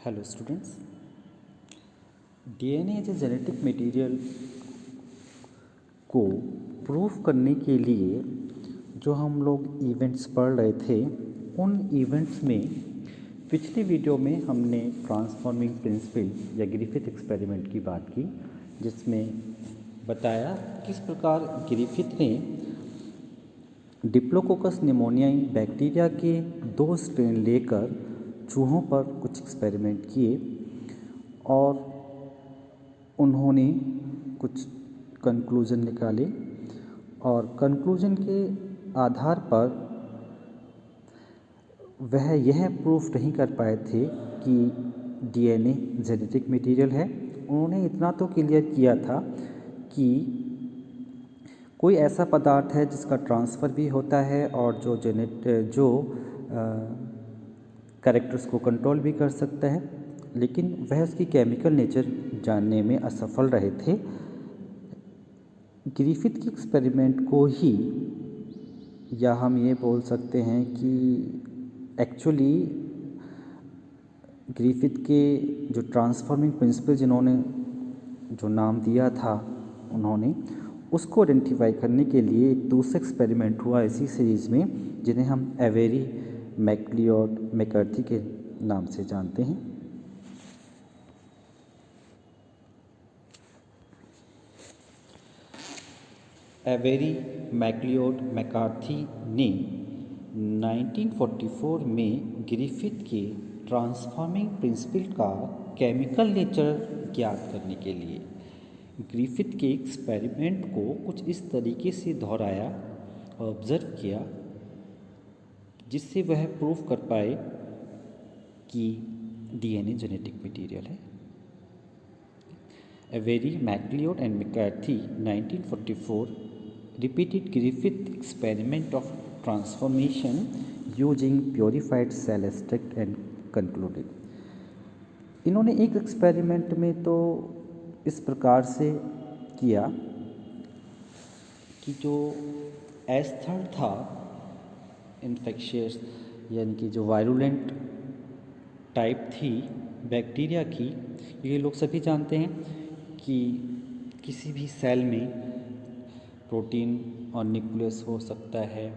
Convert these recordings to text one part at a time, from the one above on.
Hello students, DNA as a genetic material को proof करने के लिए जो हम लोग इवेंट्स पढ़ रहे थे, उन इवेंट्स में पिछली वीडियो में हमने ट्रांसफॉर्मिंग प्रिंसिपल या ग्रिफिथ एक्सपेरिमेंट की बात की, जिसमें बताया किस प्रकार ग्रिफिथ ने डिप्लोकोकस निमोनियाई बैक्टीरिया के 2 स्ट्रेन लेकर चूहों पर कुछ एक्सपेरिमेंट किए और उन्होंने कुछ कंक्लूज़न निकाले और कंक्लूज़न के आधार पर वह यह प्रूफ नहीं कर पाए थे कि डीएनए जेनेटिक मटेरियल है। उन्होंने इतना तो क्लियर किया था कि कोई ऐसा पदार्थ है जिसका ट्रांसफ़र भी होता है और जो कैरेक्टर्स को कंट्रोल भी कर सकता है, लेकिन वह उसकी केमिकल नेचर जानने में असफल रहे थे। ग्रिफिथ की एक्सपेरिमेंट को ही, या हम ये बोल सकते हैं कि एक्चुअली ग्रिफिथ के जो ट्रांसफॉर्मिंग प्रिंसिपल जिन्होंने जो नाम दिया था, उन्होंने उसको आइडेंटिफाई करने के लिए एक दूसरा एक्सपेरिमेंट हुआ इसी सीरीज़ में, जिन्हें हम एवेरी, मैकलियोड, मैकर्थी के नाम से जानते हैं। एवेरी, मैकलियोड, मैकार्थी ने 1944 में ग्रिफिथ के ट्रांसफॉर्मिंग प्रिंसिपल का केमिकल नेचर ज्ञात करने के लिए ग्रिफिथ के एक्सपेरिमेंट को कुछ इस तरीके से दोहराया, ऑब्जर्व किया, जिससे वह प्रूफ कर पाए कि डीएनए जेनेटिक मटेरियल है। Avery, McLeod and मैकर्थी 1944 repeated Griffith experiment of transformation using purified cell extract and concluded। इन्होंने एक एक्सपेरिमेंट में तो इस प्रकार से किया कि जो एस्थर था इन्फेक्शियस, यानी कि जो वायरुलेंट टाइप थी बैक्टीरिया की, ये लोग सभी जानते हैं कि किसी भी सेल में प्रोटीन और न्यूक्लियस हो सकता है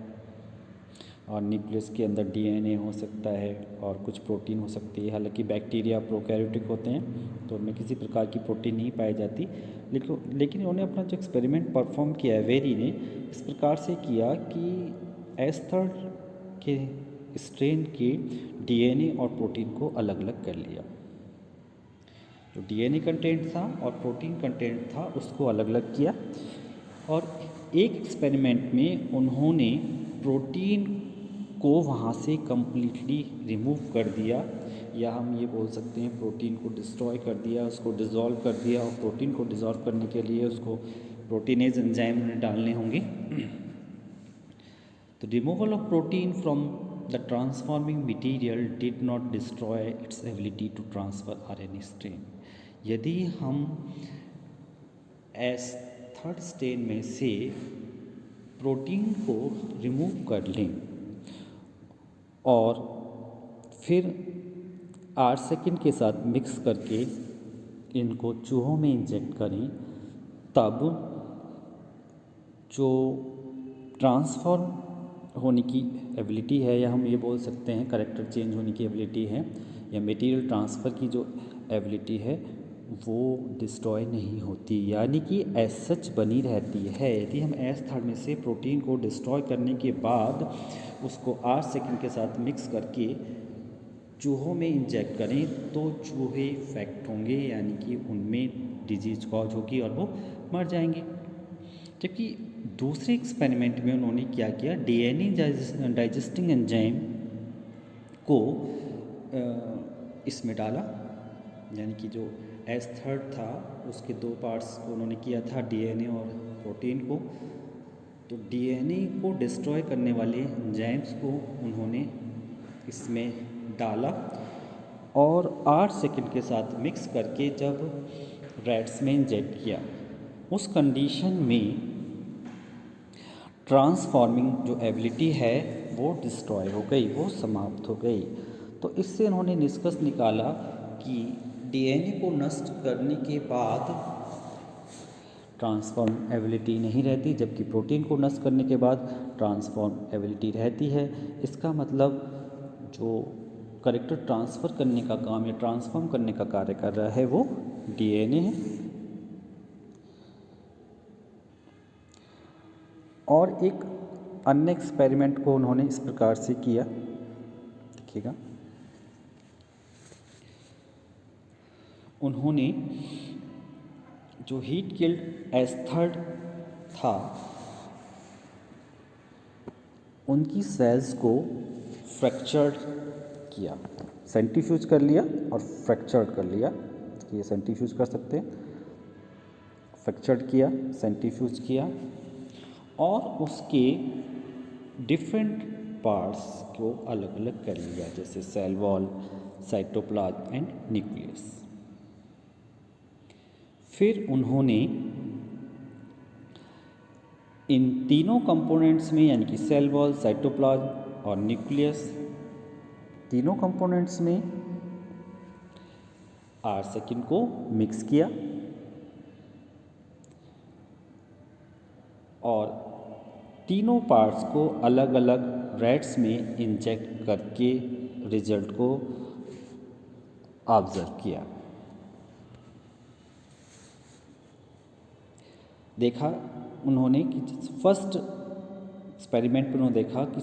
और न्यूक्लियस के अंदर डीएनए हो सकता है और कुछ प्रोटीन हो सकती है। हालांकि बैक्टीरिया प्रोकैरियोटिक होते हैं तो उनमें किसी प्रकार की प्रोटीन नहीं पाई जाती, लेकिन उन्होंने अपना जो एक्सपेरिमेंट परफॉर्म किया वेरी ने इस प्रकार से किया कि एस्थर के स्ट्रेन के डीएनए और प्रोटीन को अलग अलग कर लिया। जो डीएनए कंटेंट था और प्रोटीन कंटेंट था उसको अलग अलग किया और एक एक्सपेरिमेंट में उन्होंने प्रोटीन को वहाँ से कम्प्लीटली रिमूव कर दिया, या हम ये बोल सकते हैं प्रोटीन को डिस्ट्रॉय कर दिया, उसको डिज़ोल्व कर दिया। और प्रोटीन को डिज़ोल्व करने के लिए उसको प्रोटीनेज एंजाइम डालने होंगे। तो removal of protein from the transforming material did not destroy its ability to transfer RNA strain. यदि हम थर्ड स्ट्रेन में से प्रोटीन को रिमूव कर लें और फिर 8 सेकंड के साथ मिक्स करके इनको चूहों में इंजेक्ट करें, तब जो ट्रांसफॉर्म होने की एबिलिटी है, या हम ये बोल सकते हैं करेक्टर चेंज होने की एबिलिटी है, या मटेरियल ट्रांसफ़र की जो एबिलिटी है, वो डिस्ट्रॉय नहीं होती, यानी कि एज सच बनी रहती है। यदि हम एस थर्ड में से प्रोटीन को डिस्ट्रॉय करने के बाद उसको 8 सेकंड के साथ मिक्स करके चूहों में इंजेक्ट करें तो चूहे इफेक्ट होंगे, यानी कि उनमें डिजीज कॉज होगी और वो मर जाएंगे। जबकि दूसरे एक्सपेरिमेंट में उन्होंने क्या किया, डीएनए डाइजेस्टिंग एंजाइम को इसमें डाला, यानी कि जो एस थर्ड था उसके 2 पार्ट्स को उन्होंने किया था, डीएनए और प्रोटीन को। तो डीएनए को डिस्ट्रॉय करने वाले एंजाइम्स को उन्होंने इसमें डाला और 8 सेकंड के साथ मिक्स करके जब रैट्स में इंजेक्ट किया, उस कंडीशन में ट्रांसफॉर्मिंग जो एबिलिटी है वो डिस्ट्रॉय हो गई, वो समाप्त हो गई। तो इससे उन्होंने निष्कर्ष निकाला कि डीएनए को नष्ट करने के बाद ट्रांसफॉर्म एबिलिटी नहीं रहती, जबकि प्रोटीन को नष्ट करने के बाद ट्रांसफॉर्म एबिलिटी रहती है। इसका मतलब जो कैरेक्टर ट्रांसफ़र करने का काम या ट्रांसफॉर्म करने का कार्य कर रहा है वो डीएनए है। और एक अन्य एक्सपेरिमेंट को उन्होंने इस प्रकार से किया, देखिएगा। उन्होंने जो हीट किल्ड एस्थर्ड था उनकी सेल्स को फ्रैक्चर्ड किया, सेंट्रीफ्यूज कर लिया और फ्रैक्चर्ड कर लिया। ये सेंट्रीफ्यूज कर सकते हैं, फ्रैक्चर्ड किया, सेंट्रीफ्यूज किया और उसके डिफरेंट पार्ट्स को अलग अलग कर लिया, जैसे cell wall, cytoplasm and nucleus. फिर उन्होंने इन तीनों कंपोनेंट्स में, यानी कि सेल वॉल, साइटोप्लाज्म और न्यूक्लियस, तीनों कंपोनेंट्स में R-Sekin को मिक्स किया और तीनों पार्ट्स को अलग अलग रैट्स में इंजेक्ट करके रिजल्ट को ऑब्जर्व किया। देखा उन्होंने कि फर्स्ट एक्सपेरिमेंट में उन्होंने देखा कि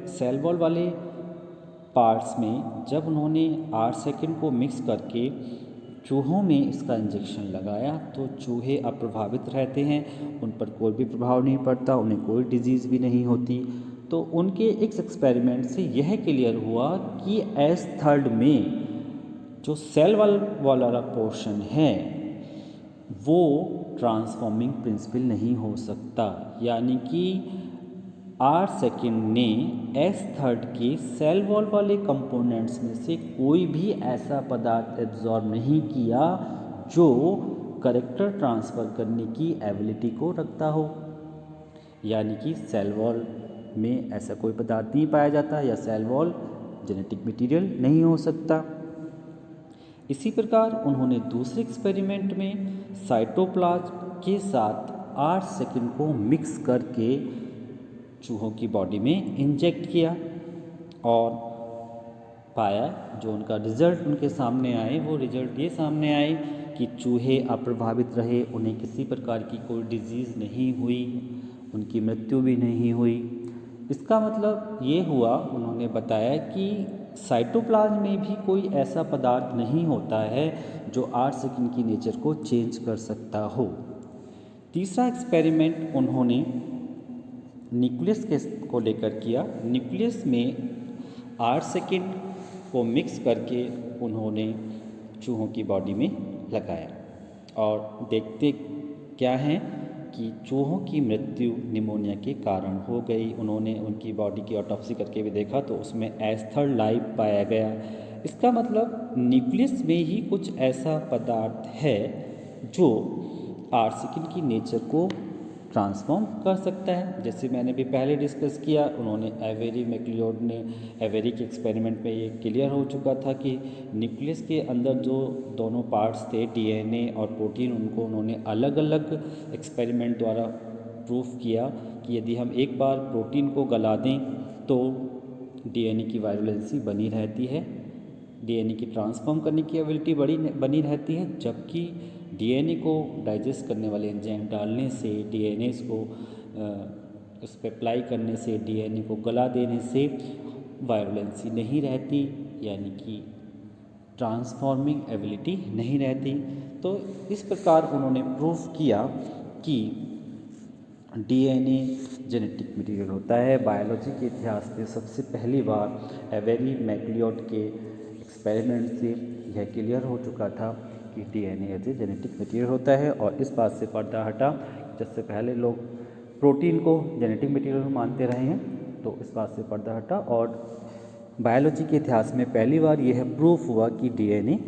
सेल वॉल वाले पार्ट्स में जब उन्होंने R-Sekin को मिक्स करके चूहों में इसका इंजेक्शन लगाया तो चूहे अप्रभावित रहते हैं, उन पर कोई भी प्रभाव नहीं पड़ता, उन्हें कोई डिजीज़ भी नहीं होती। तो उनके इस एक्सपेरिमेंट से यह क्लियर हुआ कि एस्थर्ड में जो सेल वाला पोर्शन है वो ट्रांसफॉर्मिंग प्रिंसिपल नहीं हो सकता, यानी कि R-Sekin ने एस्थर्ड के सेल वॉल वाले कंपोनेंट्स में से कोई भी ऐसा पदार्थ एब्जॉर्ब नहीं किया जो कैरेक्टर ट्रांसफ़र करने की एबिलिटी को रखता हो, यानी कि सेल वॉल में ऐसा कोई पदार्थ नहीं पाया जाता या सेल वॉल जेनेटिक मटेरियल नहीं हो सकता। इसी प्रकार उन्होंने दूसरे एक्सपेरिमेंट में साइटोप्लाज्म के साथ R-Sekin को मिक्स करके चूहों की बॉडी में इंजेक्ट किया और पाया, जो उनका रिजल्ट उनके सामने आए वो रिजल्ट ये सामने आए कि चूहे अप्रभावित रहे, उन्हें किसी प्रकार की कोई डिजीज़ नहीं हुई, उनकी मृत्यु भी नहीं हुई। इसका मतलब ये हुआ, उन्होंने बताया कि साइटोप्लाज्म में भी कोई ऐसा पदार्थ नहीं होता है जो R-Sekin की नेचर को चेंज कर सकता हो। तीसरा एक्सपेरिमेंट उन्होंने न्यूक्लियस को लेकर किया। न्यूक्लियस में R-Sekin को मिक्स करके उन्होंने चूहों की बॉडी में लगाया और देखते क्या हैं कि चूहों की मृत्यु निमोनिया के कारण हो गई। उन्होंने उनकी बॉडी की ऑटोप्सी करके भी देखा तो उसमें एस्थर्ड लाइफ पाया गया। इसका मतलब न्यूक्लियस में ही कुछ ऐसा पदार्थ है जो R-Sekin की नेचर को ट्रांसफॉर्म कर सकता है। जैसे मैंने भी पहले डिस्कस किया, उन्होंने एवेरी मैक्लियोड ने एवेरी के एक्सपेरिमेंट में ये क्लियर हो चुका था कि न्यूक्लियस के अंदर जो दोनों पार्ट्स थे डीएनए और प्रोटीन, उनको उन्होंने अलग अलग एक्सपेरिमेंट द्वारा प्रूफ किया कि यदि हम एक बार प्रोटीन को गला दें तो डीएनए की वायरुलेंसी बनी रहती है, डीएनए की ट्रांसफॉर्म करने की एबिलिटी बनी रहती है, जबकि डीएनए को डाइजेस्ट करने वाले एंजाइम डालने से, डीएनए को उस पर अप्लाई करने से, डीएनए को गला देने से वायरुलेंसी नहीं रहती, यानी कि ट्रांसफॉर्मिंग एबिलिटी नहीं रहती। तो इस प्रकार उन्होंने प्रूफ किया कि डीएनए जेनेटिक मटेरियल होता है। बायोलॉजी के इतिहास में सबसे पहली बार एवेरी मैक्लियोड के एक्सपेरिमेंट से यह क्लियर हो चुका था कि DNA as a genetic material होता है। और इस बात से पर्दा हटा, जिससे पहले लोग प्रोटीन को जेनेटिक मटेरियल मानते रहे हैं, तो इस बात से पर्दा हटा और बायोलॉजी के इतिहास में पहली बार यह प्रूफ हुआ कि डीएनए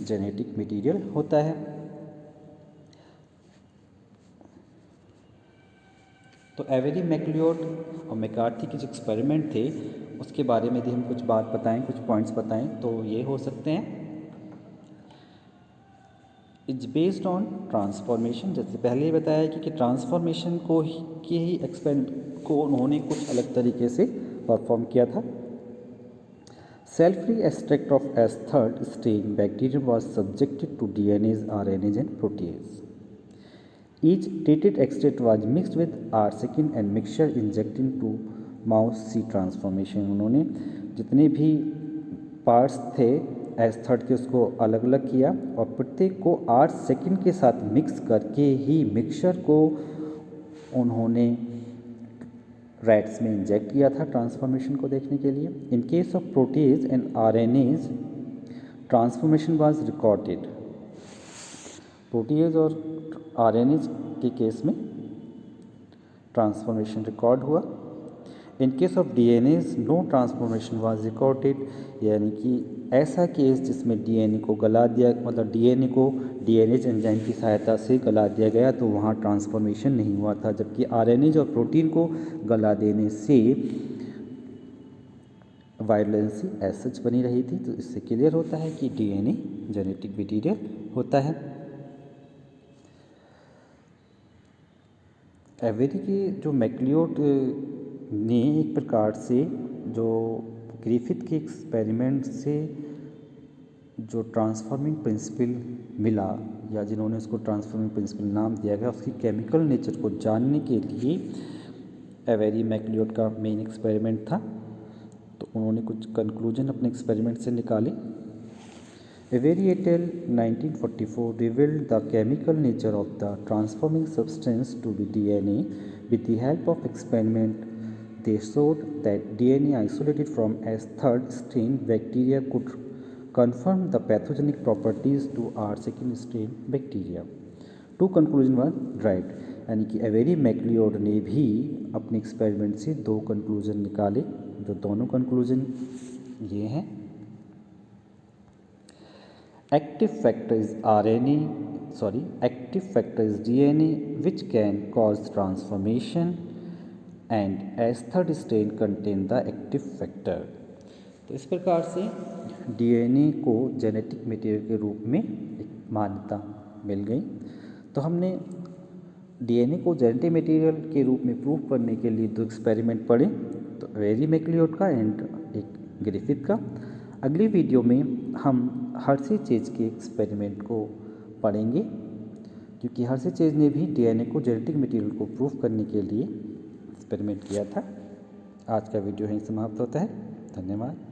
जेनेटिक मटेरियल होता है। तो एवेरी मैक्लियोड और मैकार्थी के जो एक्सपेरिमेंट थे उसके बारे में यदि हम कुछ बात बताएं, कुछ पॉइंट्स बताएं तो ये हो सकते हैं इज बेस्ड ऑन ट्रांसफॉर्मेशन, जैसे पहले ही बताया कि ट्रांसफॉर्मेशन को ही के ही एक्सपेरिमेंट को उन्होंने कुछ अलग तरीके से परफॉर्म किया था। Cell-free extract of S third strain bacterium was subjected to DNAs, RNAs and protease. Each treated extract was mixed with R-sekin and mixture injected into mouse C transformation। उन्होंने जितने भी पार्ट्स थे एस थर्ड के उसको अलग अलग किया और प्रत्येक को R-sekin के साथ मिक्स करके ही मिक्सचर को उन्होंने रैट्स में इंजेक्ट किया था ट्रांसफॉर्मेशन को देखने के लिए। In case of proteases and RNase transformation was recorded. Proteases और आरएनएज के केस में ट्रांसफॉर्मेशन रिकॉर्ड हुआ। In case of DNase no transformation was recorded, यानी कि ऐसा केस जिसमें डीएनए को गला दिया, मतलब डीएनए को डीएनएज एंजाइम की सहायता से गला दिया गया तो वहाँ ट्रांसफॉर्मेशन नहीं हुआ था, जबकि आरएनएज और प्रोटीन को गला देने से वायलेंसी एज सच बनी रही थी। तो इससे क्लियर होता है कि डीएनए जेनेटिक मटीरियल होता है। एवेरी के जो मैक्लियोड ने एक प्रकार से जो ग्रिफिथ के एक्सपेरिमेंट से जो ट्रांसफॉर्मिंग प्रिंसिपल मिला, या जिन्होंने उसको ट्रांसफॉर्मिंग प्रिंसिपल नाम दिया गया, उसकी केमिकल नेचर को जानने के लिए एवेरी मैक्लियोड का मेन एक्सपेरिमेंट था। तो उन्होंने कुछ कंक्लूजन अपने एक्सपेरिमेंट से निकाले। Avery et al 1944 revealed the chemical nature of the transforming substance to be DNA. With the help of experiment, they showed that DNA isolated from S third strain bacteria could confirm the pathogenic properties to R second strain bacteria. Two conclusion were right, यानी कि Avery McLeod ने भी अपने experiment से दो conclusion निकाले, जो दोनों कंक्लूजन ये हैं। Active factor is DNA which can cause transformation and as third strain contain the active factor। तो इस प्रकार से DNA को जेनेटिक मटेरियल के रूप में एक मान्यता मिल गई। तो हमने DNA को जेनेटिक मटेरियल के रूप में प्रूव करने के लिए दो एक्सपेरिमेंट पढ़े, तो एवेरी मैक्लियोड का एंड एक ग्रिफिथ का। अगली वीडियो में हम हर्षी चेज के एक्सपेरिमेंट को पढ़ेंगे, क्योंकि हर्षी चेज ने भी डीएनए को जेनेटिक मटेरियल को प्रूव करने के लिए एक्सपेरिमेंट किया था। आज का वीडियो यहीं समाप्त होता है। धन्यवाद।